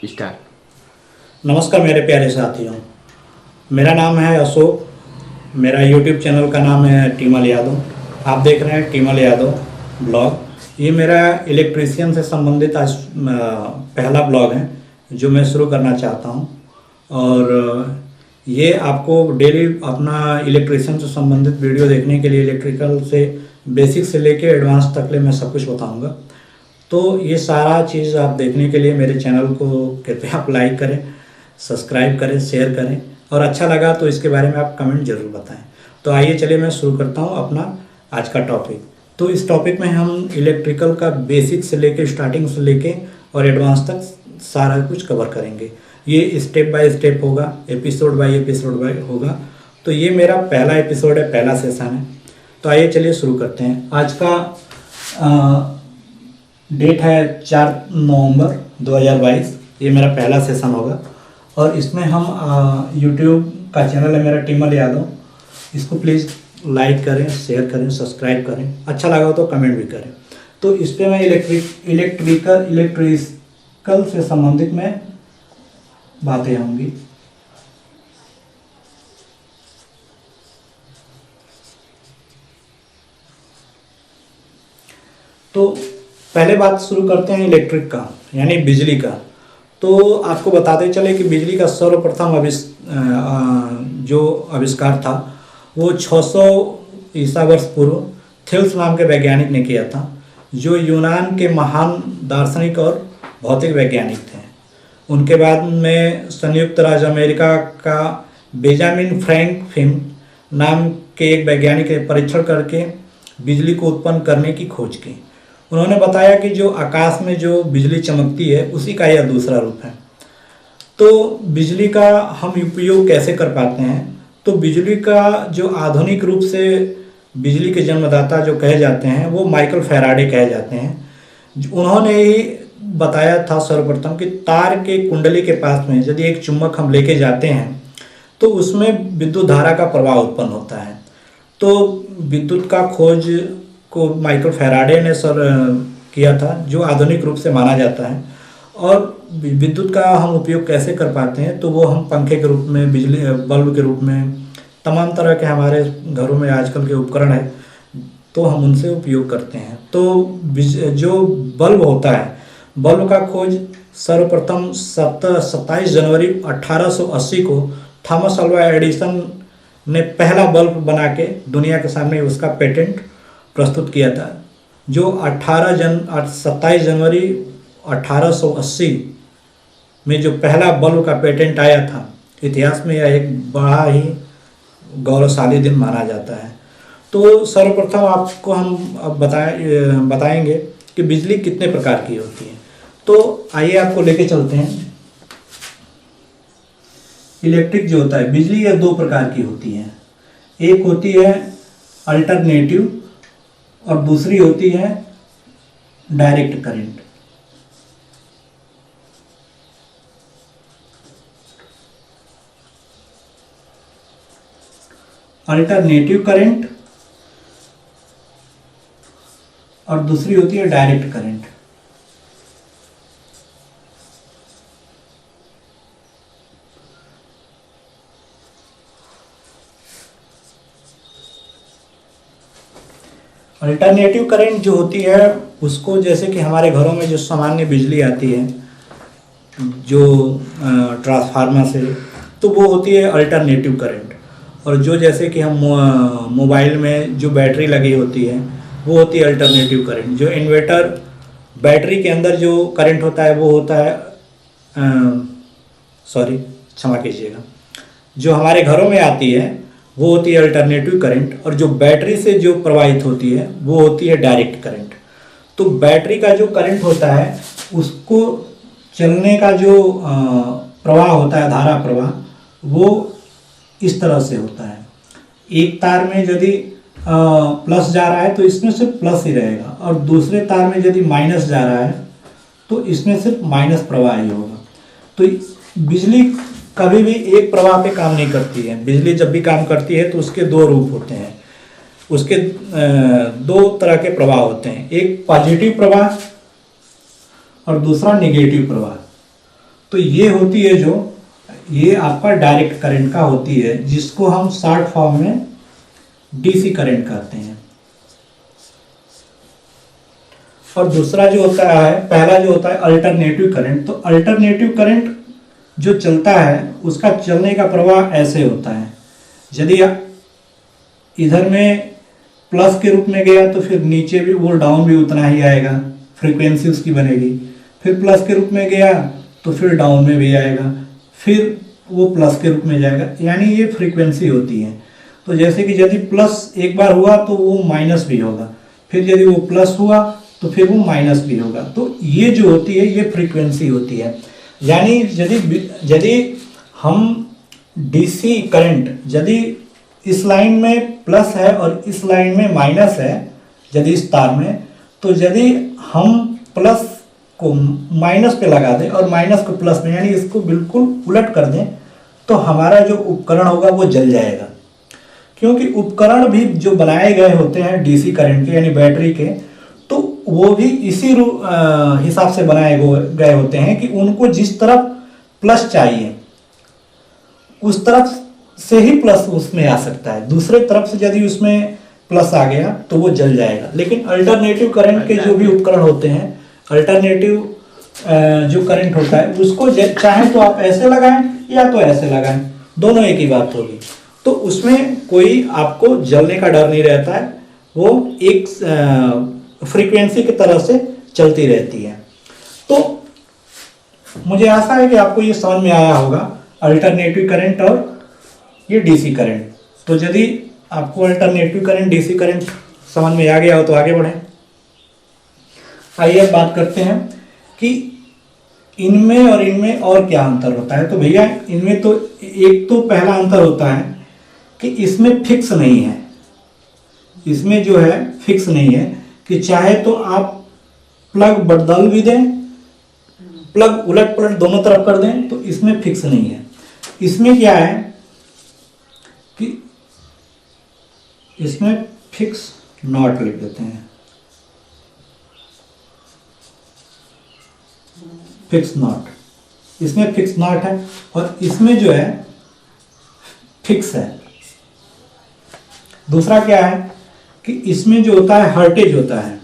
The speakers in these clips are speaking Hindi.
स्टार्ट। नमस्कार मेरे प्यारे साथियों, मेरा नाम है अशोक। मेरा यूट्यूब चैनल का नाम है टीमल यादव। आप देख रहे हैं टीमल यादव ब्लॉग। ये मेरा इलेक्ट्रीशियन से संबंधित आज पहला ब्लॉग है जो मैं शुरू करना चाहता हूँ। और ये आपको डेली अपना इलेक्ट्रीशियन से संबंधित वीडियो देखने के लिए इलेक्ट्रिकल से बेसिक से लेके एडवांस तक ले मैं सब कुछ बताऊँगा। तो ये सारा चीज़ आप देखने के लिए मेरे चैनल को कृपया आप लाइक करें, सब्सक्राइब करें, शेयर करें और अच्छा लगा तो इसके बारे में आप कमेंट ज़रूर बताएं। तो आइए चलिए मैं शुरू करता हूँ अपना आज का टॉपिक। तो इस टॉपिक में हम इलेक्ट्रिकल का बेसिक से लेके स्टार्टिंग से लेके और एडवांस तक सारा कुछ कवर करेंगे। ये स्टेप बाय स्टेप होगा, एपिसोड बाय एपिसोड बाय होगा। तो ये मेरा पहला एपिसोड है, पहला सेशन है। तो आइए चलिए शुरू करते हैं। आज का डेट है 4 नवंबर 2022। ये मेरा पहला सेशन होगा और इसमें हम यूट्यूब का चैनल है मेरा टीमल यादव। इसको प्लीज़ लाइक करें, शेयर करें, सब्सक्राइब करें, अच्छा लगा हो तो कमेंट भी करें। तो इस पर मैं इलेक्ट्रिकल से संबंधित में बातें होंगी। तो पहले बात शुरू करते हैं इलेक्ट्रिक का, यानी बिजली का। तो आपको बताते चले कि बिजली का सर्वप्रथम जो आविष्कार था वो 600 ईसा वर्ष पूर्व थेल्स नाम के वैज्ञानिक ने किया था, जो यूनान के महान दार्शनिक और भौतिक वैज्ञानिक थे। उनके बाद में संयुक्त राज्य अमेरिका का बेंजामिन फ्रैंकलिन नाम के एक वैज्ञानिक ने परीक्षण करके बिजली को उत्पन्न करने की खोज की। उन्होंने बताया कि जो आकाश में जो बिजली चमकती है उसी का यह दूसरा रूप है। तो बिजली का हम उपयोग कैसे कर पाते हैं? तो बिजली का जो आधुनिक रूप से बिजली के जन्मदाता जो कहे जाते हैं वो माइकल फैराडे कहे जाते हैं। उन्होंने ही बताया था सर्वप्रथम कि तार के कुंडली के पास में यदि एक चुंबक हम लेके जाते हैं तो उसमें विद्युत धारा का प्रवाह उत्पन्न होता है। तो विद्युत का खोज को माइकल फैराडे ने किया था, जो आधुनिक रूप से माना जाता है। और विद्युत का हम उपयोग कैसे कर पाते हैं? तो वो हम पंखे के रूप में, बिजली बल्ब के रूप में, तमाम तरह के हमारे घरों में आजकल के उपकरण है तो हम उनसे उपयोग करते हैं। तो जो बल्ब होता है, बल्ब का खोज सर्वप्रथम 27 जनवरी 1880 को थॉमस अल्वा एडिसन ने पहला बल्ब बना के दुनिया के सामने उसका पेटेंट प्रस्तुत किया था, जो 27 जनवरी 1880 में जो पहला बल्ब का पेटेंट आया था। इतिहास में यह एक बड़ा ही गौरवशाली दिन माना जाता है। तो सर्वप्रथम आपको हम अब बताएंगे कि बिजली कितने प्रकार की होती है। तो आइए आपको लेके चलते हैं। इलेक्ट्रिक जो होता है, बिजली यह दो प्रकार की होती है। एक होती है अल्टरनेटिव और दूसरी होती है डायरेक्ट करंट। अल्टरनेटिव करंट और दूसरी होती है डायरेक्ट करंट। अल्टरनेटिव करंट जो होती है उसको, जैसे कि हमारे घरों में जो सामान्य बिजली आती है जो ट्रांसफार्मर से, तो वो होती है अल्टरनेटिव करंट। और जो जैसे कि हम मोबाइल में जो बैटरी लगी होती है वो होती है अल्टरनेटिव करंट। जो इन्वर्टर बैटरी के अंदर जो करंट होता है वो होता है क्षमा कीजिएगा, जो हमारे घरों में आती है वो होती है अल्टरनेटिव करंट। और जो बैटरी से जो प्रवाहित होती है वो होती है डायरेक्ट करंट। तो बैटरी का जो करंट होता है उसको चलने का जो प्रवाह होता है, धारा प्रवाह, वो इस तरह से होता है। एक तार में यदि प्लस जा रहा है तो इसमें सिर्फ प्लस ही रहेगा, और दूसरे तार में यदि माइनस जा रहा है तो इसमें सिर्फ माइनस प्रवाह ही होगा। तो बिजली कभी भी एक प्रवाह पे काम नहीं करती है। बिजली जब भी काम करती है तो उसके दो रूप होते हैं, उसके दो तरह के प्रवाह होते हैं, एक पॉजिटिव प्रवाह और दूसरा नेगेटिव प्रवाह। तो ये होती है जो ये आपका डायरेक्ट करंट का होती है, जिसको हम शॉर्ट फॉर्म में डीसी करंट कहते हैं। और दूसरा जो होता है, पहला जो होता है अल्टरनेटिव करंट। तो अल्टरनेटिव करंट जो चलता है उसका चलने का प्रवाह ऐसे होता है, यदि इधर में प्लस के रूप में गया तो फिर नीचे भी वो डाउन भी उतना ही आएगा, फ्रीक्वेंसी उसकी बनेगी। फिर प्लस के रूप में गया तो फिर डाउन में भी आएगा, फिर वो प्लस के रूप में जाएगा, यानी ये फ्रीक्वेंसी होती है। तो जैसे कि यदि प्लस एक बार हुआ तो वो माइनस भी होगा, फिर यदि वो प्लस हुआ तो फिर वो माइनस भी होगा। तो ये जो होती है ये फ्रीक्वेंसी होती है। यानी यदि हम डीसी करंट यदि इस लाइन में प्लस है और इस लाइन में माइनस है, यदि इस तार में, तो यदि हम प्लस को माइनस पे लगा दें और माइनस को प्लस में, यानी इसको बिल्कुल उलट कर दें, तो हमारा जो उपकरण होगा वो जल जाएगा। क्योंकि उपकरण भी जो बनाए गए होते हैं डीसी करंट के, यानी बैटरी के, तो वो भी इसी हिसाब से बनाए गए होते हैं कि उनको जिस तरफ प्लस चाहिए उस तरफ से ही प्लस उसमें आ सकता है, दूसरे तरफ से यदि उसमें प्लस आ गया तो वो जल जाएगा। लेकिन अल्टरनेटिव करंट के जो भी उपकरण होते हैं, अल्टरनेटिव जो करंट होता है उसको चाहे तो आप ऐसे लगाएं या तो ऐसे लगाएं, दोनों एक ही बात होगी। तो उसमें कोई आपको जलने का डर नहीं रहता है, वो एक फ्रीक्वेंसी की तरह से चलती रहती है। तो मुझे आशा है कि आपको ये समझ में आया होगा अल्टरनेटिव करंट और ये डीसी करंट। तो यदि आपको अल्टरनेटिव करंट डीसी करंट समझ में आ गया हो तो आगे बढ़ें। आइए अब बात करते हैं कि इनमें और इनमें और क्या अंतर होता है। तो भैया इनमें तो एक तो पहला अंतर होता है कि इसमें फिक्स नहीं है, इसमें जो है फिक्स नहीं है कि चाहे तो आप प्लग बदल भी दें, प्लग उलट पलट दोनों तरफ कर दें, तो इसमें फिक्स नहीं है। इसमें क्या है कि इसमें फिक्स नॉट लिख देते हैं, फिक्स नॉट, इसमें फिक्स नॉट है और इसमें जो है फिक्स है। दूसरा क्या है कि इसमें जो होता है हर्टेज होता है,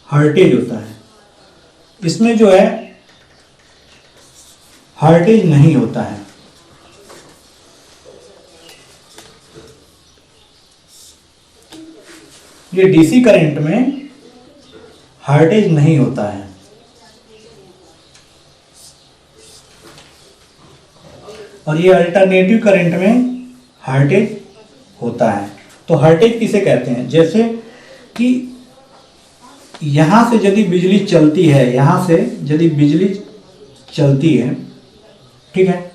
हर्टेज होता है, इसमें जो है हर्टेज नहीं होता है। ये डीसी करंट में हर्टेज नहीं होता है। और ये अल्टरनेटिव करंट में हर्टेज होता है। तो हर्टेज किसे कहते हैं? जैसे कि यहां से यदि बिजली चलती है, यहां से यदि बिजली चलती है, ठीक है,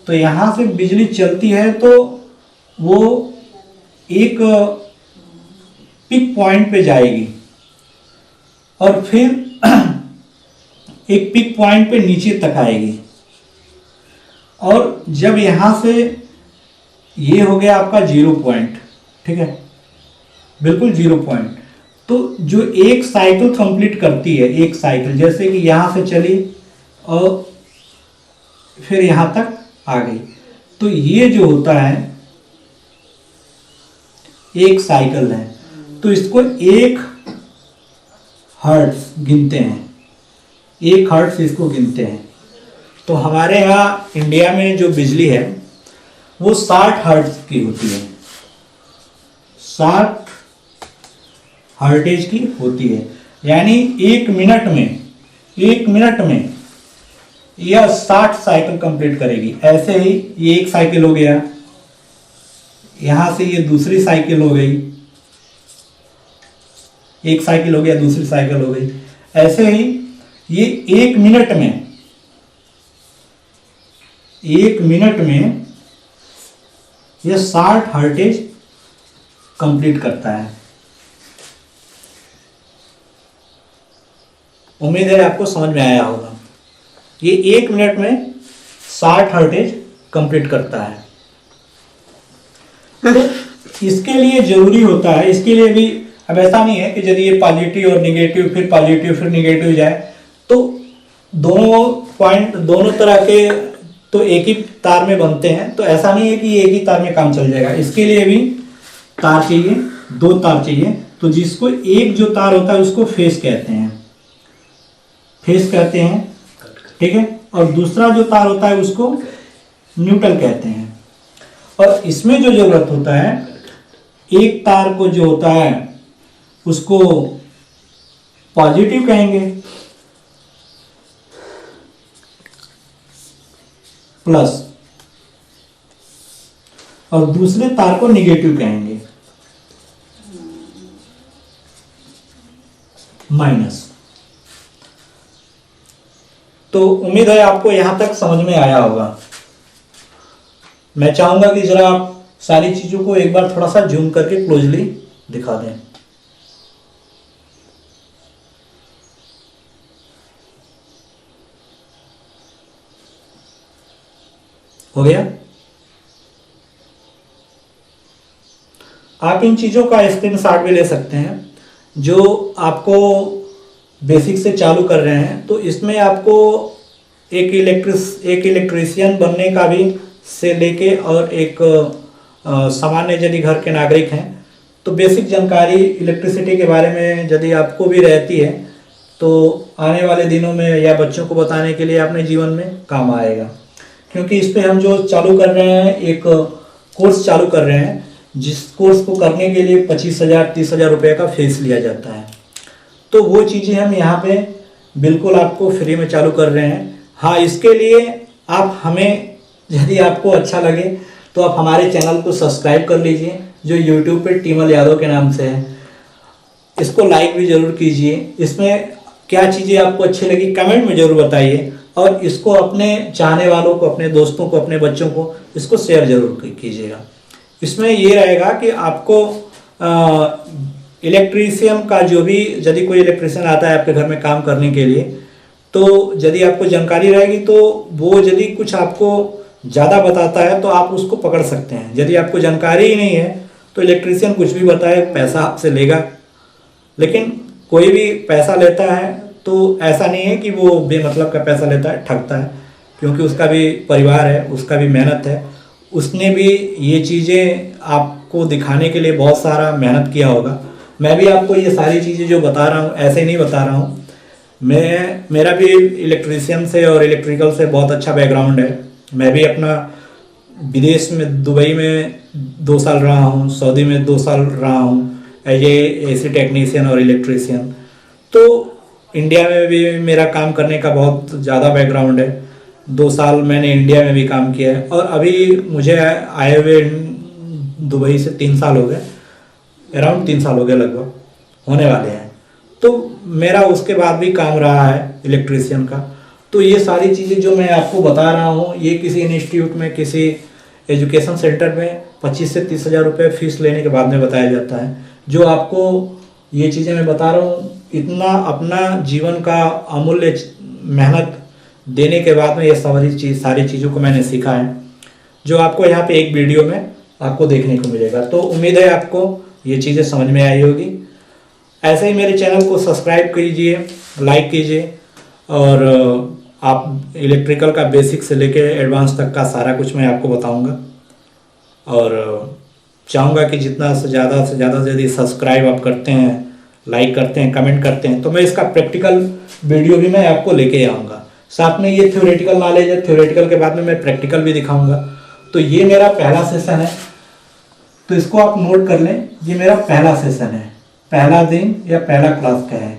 तो यहां से बिजली चलती है तो वो एक पिक पॉइंट पे जाएगी और फिर एक पिक पॉइंट पे नीचे तक आएगी। और जब यहां से ये हो गया आपका 0 पॉइंट, ठीक है, बिल्कुल 0 पॉइंट, तो जो एक साइकिल कंप्लीट करती है, एक साइकिल जैसे कि यहां से चली और फिर यहां तक आ गई, तो ये जो होता है एक साइकिल है, तो इसको 1 हर्ट्ज गिनते हैं, 1 हर्ट्ज इसको गिनते हैं। तो हमारे यहाँ इंडिया में जो बिजली है वो 60 हर्ट्ज की होती है, 60 हर्टेज की होती है। यानी 1 मिनट में यह 60 साइकिल कंप्लीट करेगी। ऐसे ही ये एक साइकिल हो गया, यहां से ये दूसरी साइकिल हो गई, एक साइकिल हो गया, दूसरी साइकिल हो गई। ऐसे ही ये 1 मिनट में यह 60 हर्टेज कंप्लीट करता है। उम्मीद है आपको समझ में आया होगा। ये 1 मिनट में 60 हर्टेज कंप्लीट करता है। तो इसके लिए जरूरी होता है, इसके लिए भी अब ऐसा नहीं है कि यदि ये पॉजिटिव और निगेटिव फिर पॉजिटिव फिर निगेटिव जाए, तो दोनों पॉइंट दोनों तरह के तो एक ही तार में बनते हैं, तो ऐसा नहीं है कि एक ही तार में काम चल जाएगा। इसके लिए भी तार चाहिए, दो तार चाहिए। तो जिसको एक जो तार होता है उसको फेस कहते हैं, फेस कहते हैं, ठीक है। और दूसरा जो तार होता है उसको न्यूट्रल कहते हैं। और इसमें जो जरूरत होता है, एक तार को जो होता है उसको पॉजिटिव कहेंगे, प्लस, और दूसरे तार को निगेटिव कहेंगे, माइनस। तो उम्मीद है आपको यहां तक समझ में आया होगा। मैं चाहूंगा कि जरा आप सारी चीजों को एक बार थोड़ा सा जूम करके क्लोजली दिखा दें। हो गया? आप इन चीजों का स्क्रीनशॉट भी ले सकते हैं जो आपको बेसिक से चालू कर रहे हैं। तो इसमें आपको एक इलेक्ट्रीशियन बनने का भी से लेके और एक सामान्य यदि घर के नागरिक हैं तो बेसिक जानकारी इलेक्ट्रिसिटी के बारे में यदि आपको भी रहती है तो आने वाले दिनों में या बच्चों को बताने के लिए अपने जीवन में काम आएगा। क्योंकि इस पे हम जो चालू कर रहे हैं, एक कोर्स चालू कर रहे हैं, जिस कोर्स को करने के लिए 25,000 30,000 रुपये का फीस लिया जाता है। तो वो चीज़ें हम यहाँ पे बिल्कुल आपको फ्री में चालू कर रहे हैं। हाँ, इसके लिए आप हमें, यदि आपको अच्छा लगे तो आप हमारे चैनल को सब्सक्राइब कर लीजिए जो यूट्यूब पे टीमल यादव के नाम से है। इसको लाइक भी ज़रूर कीजिए। इसमें क्या चीज़ें आपको अच्छी लगी कमेंट में ज़रूर बताइए, और इसको अपने चाहने वालों को, अपने दोस्तों को, अपने बच्चों को इसको शेयर ज़रूर कीजिएगा। इसमें ये रहेगा कि आपको इलेक्ट्रीशियन का जो भी, यदि कोई इलेक्ट्रीशियन आता है आपके घर में काम करने के लिए, तो यदि आपको जानकारी रहेगी तो वो यदि कुछ आपको ज़्यादा बताता है तो आप उसको पकड़ सकते हैं। यदि आपको जानकारी ही नहीं है तो इलेक्ट्रीशियन कुछ भी बताए, पैसा आपसे लेगा। लेकिन कोई भी पैसा लेता है तो ऐसा नहीं है कि वो बेमतलब का पैसा लेता है, ठगता है, क्योंकि उसका भी परिवार है, उसका भी मेहनत है। उसने भी ये चीज़ें आपको दिखाने के लिए बहुत सारा मेहनत किया होगा। मैं भी आपको ये सारी चीज़ें जो बता रहा हूँ ऐसे नहीं बता रहा हूँ। मेरा भी इलेक्ट्रीशियन से और इलेक्ट्रिकल से बहुत अच्छा बैकग्राउंड है। मैं भी अपना विदेश में, दुबई में 2 साल रहा हूँ, सऊदी में 2 साल रहा हूँ एज एसी टेक्नीशियन और इलेक्ट्रीशियन। तो इंडिया में भी मेरा काम करने का बहुत ज़्यादा बैकग्राउंड है। 2 साल मैंने इंडिया में भी काम किया है, और अभी मुझे आए हुए दुबई से 3 साल हो गए, अराउंड 3 साल हो गए, लगभग होने वाले हैं। तो मेरा उसके बाद भी काम रहा है इलेक्ट्रीशियन का। तो ये सारी चीज़ें जो मैं आपको बता रहा हूँ, ये किसी इंस्टीट्यूट में, किसी एजुकेशन सेंटर में 25 से 30,000 रुपये फीस लेने के बाद में बताया जाता है। जो आपको ये चीज़ें मैं बता रहा हूँ, इतना अपना जीवन का अमूल्य मेहनत देने के बाद में ये सारी चीज़ों को मैंने सीखा है, जो आपको यहाँ पे एक वीडियो में आपको देखने को मिलेगा। तो उम्मीद है आपको ये चीज़ें समझ में आई होगी। ऐसे ही मेरे चैनल को सब्सक्राइब कीजिए, लाइक कीजिए, और आप इलेक्ट्रिकल का बेसिक से लेके एडवांस तक का सारा कुछ मैं आपको बताऊंगा। और चाहूँगा कि जितना से ज़्यादा यदि सब्सक्राइब आप करते हैं, लाइक करते हैं, कमेंट करते हैं, तो मैं इसका प्रैक्टिकल वीडियो भी मैं आपको लेके आऊँगा। साथ में ये थ्योरेटिकल नॉलेज है, थ्योरेटिकल के बाद में मैं प्रैक्टिकल भी दिखाऊँगा। तो ये मेरा पहला सेशन है, तो इसको आप नोट कर लें। ये मेरा पहला सेशन है, पहला दिन या पहला क्लास का है।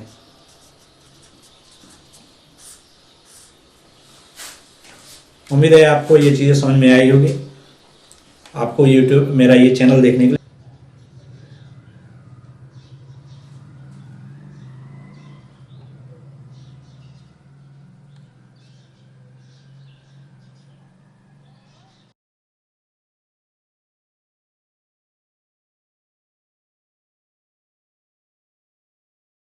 उम्मीद है आपको ये चीज़ें समझ में आई होगी। आपको यूट्यूब मेरा ये चैनल देखने के लिए